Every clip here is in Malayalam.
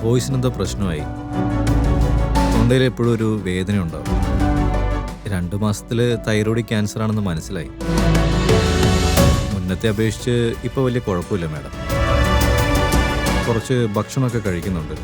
വോയിസിനെന്തോ പ്രശ്നമായി. തൊണ്ടയിൽ എപ്പോഴും ഒരു വേദന ഉണ്ടാവും. 2 മാസത്തിൽ തൈറോയ്ഡ് ക്യാൻസർ ആണെന്ന് മനസ്സിലായി. മുന്നത്തെ അപേക്ഷിച്ച് ഇപ്പോൾ വലിയ കുഴപ്പമില്ല മാഡം. കുറച്ച് ഭക്ഷണമൊക്കെ കഴിക്കുന്നുണ്ട്.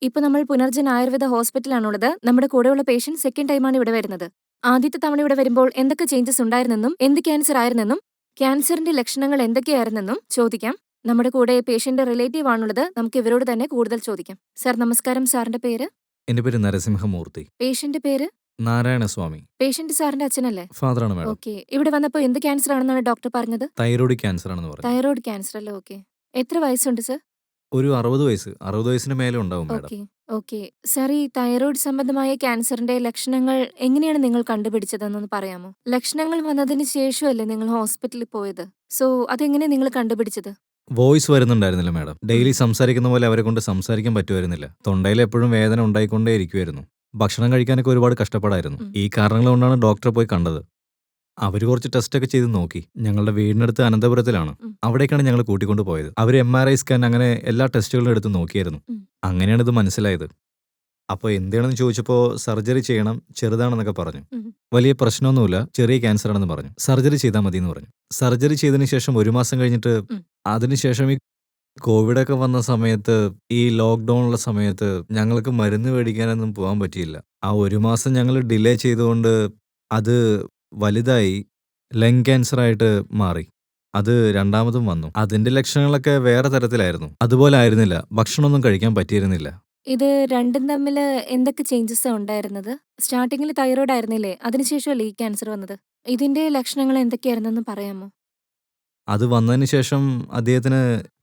ഇപ്പൊ നമ്മൾ പുനർജൻ ആയുർവേദ ഹോസ്പിറ്റലാണുള്ളത്. നമ്മുടെ കൂടെയുള്ള പേഷ്യന്റ് സെക്കൻഡ് ടൈമാണ് ഇവിടെ വരുന്നത്. ആദ്യത്തെ തവണ ഇവിടെ വരുമ്പോൾ എന്തൊക്കെ ചേഞ്ചസ് ഉണ്ടായിരുന്നെന്നും എന്ത് ക്യാൻസർ ആയിരുന്നെന്നും ക്യാൻസറിന്റെ ലക്ഷണങ്ങൾ എന്തൊക്കെയായിരുന്നെന്നും ചോദിക്കാം. നമ്മുടെ കൂടെ പേഷ്യന്റ് റിലേറ്റീവ് ആണുള്ളത്. നമുക്ക് ഇവരോട് തന്നെ കൂടുതൽ ചോദിക്കാം. സർ നമസ്കാരം. സാറിന്റെ പേര്? എൻ്റെ പേര് നരസിംഹമൂർത്തി. പേഷ്യന്റ് പേര്? നാരായണസ്വാമി. പേഷ്യന്റ് സാറിന്റെ അച്ഛനല്ലേ? ഫാദറാണ് മാഡം. ഓക്കെ. ഇവിടെ വന്നപ്പോൾ എന്ത് ക്യാൻസർ ആണെന്നാണ് ഡോക്ടർ പറഞ്ഞത്? തൈറോയ്ഡ് ക്യാൻസർ ആണെന്ന് പറഞ്ഞു. തൈറോയ്ഡ് ക്യാൻസർ അല്ലേ? ഓക്കെ. എത്ര വയസ്സുണ്ട് സർ? ഒരു 60 വയസ്സ്. 60 വയസ്സിന് മേലെ ഉണ്ടാവും മാഡം. Okay okay. സർ, ഈ തൈറോയ്ഡ് സംബന്ധമായ ക്യാൻസറിന്റെ ലക്ഷണങ്ങൾ എങ്ങനെയാണ് നിങ്ങൾ കണ്ടുപിടിച്ചതെന്നൊന്ന് പറയാമോ? ലക്ഷണങ്ങൾ വന്നതിന് ശേഷമല്ലേ നിങ്ങൾ ഹോസ്പിറ്റലിൽ പോയത്? സോ അതെങ്ങനെ നിങ്ങൾ കണ്ടുപിടിച്ചത്? Voice വരുന്നുണ്ടായിരുന്നില്ല madam. ഡെയിലി സംസാരിക്കുന്ന പോലെ അവരെ കൊണ്ട് സംസാരിക്കാൻ പറ്റുമായിരുന്നില്ല. തൊണ്ടയിൽ എപ്പോഴും വേദന ഉണ്ടായിക്കൊണ്ടേ ഇരിക്കുമായിരുന്നു. ഭക്ഷണം കഴിക്കാനൊക്കെ ഒരുപാട് കഷ്ടപ്പാടായിരുന്നു. ഈ കാരണങ്ങൾ കൊണ്ടാണ് ഡോക്ടറെ പോയി കണ്ടത്. അവർ കുറച്ച് ടെസ്റ്റൊക്കെ ചെയ്ത് നോക്കി. ഞങ്ങളുടെ വീടിനടുത്ത് അനന്തപുരത്തിലാണ്. അവിടേക്കാണ് ഞങ്ങൾ കൂട്ടിക്കൊണ്ട് പോയത്. അവർ MRI സ്കാൻ അങ്ങനെ എല്ലാ ടെസ്റ്റുകളും എടുത്ത് നോക്കിയായിരുന്നു. അങ്ങനെയാണ് ഇത് മനസ്സിലായത്. അപ്പോൾ എന്തിനാണെന്ന് ചോദിച്ചപ്പോൾ സർജറി ചെയ്യണം, ചെറുതാണെന്നൊക്കെ പറഞ്ഞു. വലിയ പ്രശ്നമൊന്നുമില്ല, ചെറിയ ക്യാൻസർ ആണെന്ന് പറഞ്ഞു. സർജറി ചെയ്താൽ മതി എന്ന് പറഞ്ഞു. സർജറി ചെയ്തതിന് ശേഷം 1 മാസം കഴിഞ്ഞിട്ട്, അതിനുശേഷം ഈ കോവിഡൊക്കെ വന്ന സമയത്ത്, ഈ ലോക്ക്ഡൗണുള്ള സമയത്ത് ഞങ്ങൾക്ക് മരുന്ന് മേടിക്കാനൊന്നും പോകാൻ പറ്റിയില്ല. ആ 1 മാസം ഞങ്ങൾ ഡിലേ ചെയ്തുകൊണ്ട് അത് വലുതായി ലങ് ക്യാൻസറായിട്ട് മാറി. അത് രണ്ടാമതും വന്നു. അതിന്റെ ലക്ഷണങ്ങളൊക്കെ വേറെ തരത്തിലായിരുന്നു. അതുപോലെ ആയിരുന്നില്ല. ഭക്ഷണമൊന്നും കഴിക്കാൻ പറ്റിയിരുന്നില്ല. ഇത് രണ്ടും തമ്മിൽ എന്തൊക്കെ ചേഞ്ചസ് ഉണ്ടായിരുന്നത്? സ്റ്റാർട്ടിങ്ങിൽ തൈറോയ്ഡ് ആയിരുന്നില്ലേ? അതിനുശേഷമല്ലേ ഈ ക്യാൻസർ വന്നത്? ഇതിന്റെ ലക്ഷണങ്ങൾ എന്തൊക്കെയായിരുന്നെന്ന് പറയാമോ? അത് വന്നതിന് ശേഷം അദ്ദേഹത്തിന്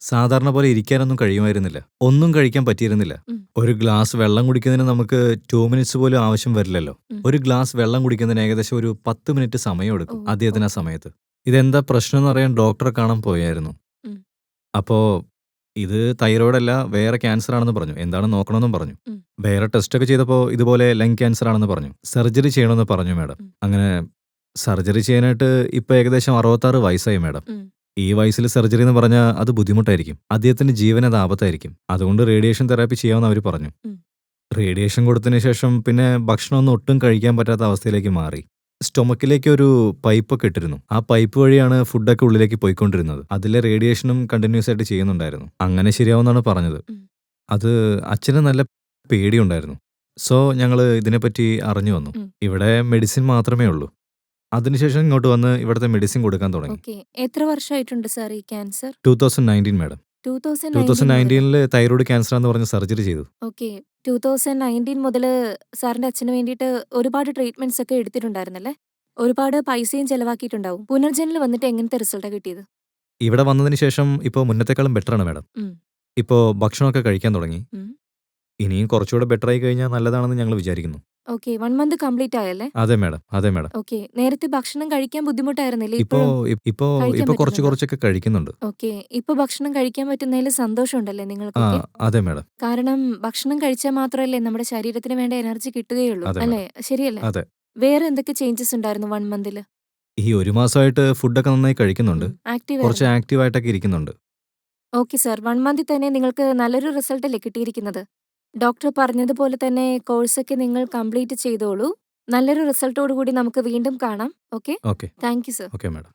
സാധാരണ പോലെ ഇരിക്കാനൊന്നും കഴിയുമായിരുന്നില്ല. ഒന്നും കഴിക്കാൻ പറ്റിയിരുന്നില്ല. ഒരു ഗ്ലാസ് വെള്ളം കുടിക്കുന്നതിന് നമുക്ക് 2 മിനിറ്റ്സ് പോലും ആവശ്യം വരില്ലല്ലോ. ഒരു ഗ്ലാസ് വെള്ളം കുടിക്കുന്നതിന് ഏകദേശം ഒരു 10 മിനിറ്റ് സമയം എടുക്കും അദ്ദേഹത്തിന് ആ സമയത്ത്. ഇതെന്താ പ്രശ്നം എന്ന് അറിയാൻ ഡോക്ടറെ കാണാൻ പോയായിരുന്നു. അപ്പോൾ ഇത് തൈറോയ്ഡ് അല്ല, വേറെ ക്യാൻസർ ആണെന്ന് പറഞ്ഞു. എന്താണ് നോക്കണമെന്നും പറഞ്ഞു. വേറെ ടെസ്റ്റൊക്കെ ചെയ്തപ്പോൾ ഇതുപോലെ ലങ് ക്യാൻസർ ആണെന്ന് പറഞ്ഞു. സർജറി ചെയ്യണമെന്ന് പറഞ്ഞു മാഡം. അങ്ങനെ സർജറി ചെയ്യാനായിട്ട് ഇപ്പൊ ഏകദേശം 66 വയസ്സായി മാഡം. ഈ വയസ്സിൽ സർജറി എന്ന് പറഞ്ഞാൽ അത് ബുദ്ധിമുട്ടായിരിക്കും. അദ്ദേഹത്തിന്റെ ജീവന് അത് ആപത്തായിരിക്കും. അതുകൊണ്ട് റേഡിയേഷൻ തെറാപ്പി ചെയ്യാമെന്ന് അവർ പറഞ്ഞു. റേഡിയേഷൻ കൊടുത്തതിന് ശേഷം പിന്നെ ഭക്ഷണമൊന്നും ഒട്ടും കഴിക്കാൻ പറ്റാത്ത അവസ്ഥയിലേക്ക് മാറി. സ്റ്റൊമക്കിലേക്ക് ഒരു പൈപ്പൊക്കെ ഇട്ടിരുന്നു. ആ പൈപ്പ് വഴിയാണ് ഫുഡൊക്കെ ഉള്ളിലേക്ക് പോയിക്കൊണ്ടിരുന്നത്. അതിലെ റേഡിയേഷനും കണ്ടിന്യൂസ് ആയിട്ട് ചെയ്യുന്നുണ്ടായിരുന്നു. അങ്ങനെ ശരിയാവുമെന്നാണ് പറഞ്ഞത്. അത് അച്ഛന് നല്ല പേടിയുണ്ടായിരുന്നു. സോ ഞങ്ങൾ ഇതിനെപ്പറ്റി അറിഞ്ഞു വന്നു. ഇവിടെ മെഡിസിൻ മാത്രമേ ഉള്ളൂ. അതിനുശേഷം ഇങ്ങോട്ട് വന്ന് ഇവിടുത്തെ മെഡിസിൻ കൊടുക്കാൻ തുടങ്ങി. എത്ര വർഷമായിട്ടുണ്ട് സാർ ഈ ക്യാൻസർ? 2019 മാഡം. 2019 തൈറോയ്ഡ് ക്യാൻസർ എന്ന് പറഞ്ഞ സർജറി ചെയ്തു. ഓക്കെ. 2019 മുതൽ സാറിന്റെ അച്ഛന് വേണ്ടിയിട്ട് ഒരുപാട് ട്രീറ്റ്മെന്റ്സ് ഒക്കെ എടുത്തിട്ടുണ്ടായിരുന്നല്ലേ? ഒരുപാട് പൈസയും ചെലവാക്കിയിട്ടുണ്ടാവും. പുനർജനിൽ വന്നിട്ട് എങ്ങനത്തെ റിസൾട്ടാ കിട്ടിയത്? ഇവിടെ വന്നതിന് ശേഷം ഇപ്പോൾ മുന്നത്തെക്കാളും ബെറ്ററാണ് മാഡം. ഇപ്പോൾ ഭക്ഷണമൊക്കെ കഴിക്കാൻ തുടങ്ങി. ഇനിയും കുറച്ചുകൂടെ ബെറ്റർ ആയി കഴിഞ്ഞാൽ നല്ലതാണെന്ന് ഞങ്ങൾ വിചാരിക്കുന്നു. ഓക്കെ. 1 മന്ത് കംപ്ലീറ്റ് ആയല്ലേ? അതെ മാഡം, അതെ മാഡം. ഓക്കെ. നേരത്തെ ഭക്ഷണം കഴിക്കാൻ ബുദ്ധിമുട്ടായിരുന്നില്ലേ? ഇപ്പൊ കുറച്ചൊക്കെ കഴിക്കുന്നുണ്ട്. ഓക്കെ. ഇപ്പൊ ഭക്ഷണം കഴിക്കാൻ പറ്റുന്നതിൽ സന്തോഷമുണ്ടല്ലേ നിങ്ങൾക്കൊക്കെ? അതെ മാഡം. കാരണം ഭക്ഷണം കഴിച്ചാൽ മാത്രമല്ലേ നമ്മുടെ ശരീരത്തിന് വേണ്ട എനർജി കിട്ടുകയുള്ളൂ, അതെ അല്ലേ? ശരിയല്ലേ? അതെ. വേറെ എന്തൊക്കെ ചേഞ്ചസ് ഉണ്ടായിരുന്നു 1 മന്തിൽ? ഈ 1 മാസമായിട്ട് ഫുഡൊക്കെ നന്നായി കഴിക്കുന്നുണ്ട്. കുറച്ച് ആക്റ്റീവ് ആക്റ്റീവായിട്ടൊക്കെ ഇരിക്കുന്നുണ്ട്. Okay sir. 1 മന്തിൽ തന്നെ നിങ്ങൾക്ക് നല്ലൊരു റിസൾട്ട് അല്ലേ കിട്ടിയിരിക്കുന്നത്? ഡോക്ടർ പറഞ്ഞതുപോലെ തന്നെ കോഴ്സൊക്കെ നിങ്ങൾ കംപ്ലീറ്റ് ചെയ്തോളൂ. നല്ലൊരു റിസൾട്ടോടു കൂടി നമുക്ക് വീണ്ടും കാണാം. Okay. Okay. Thank you sir. Okay madam.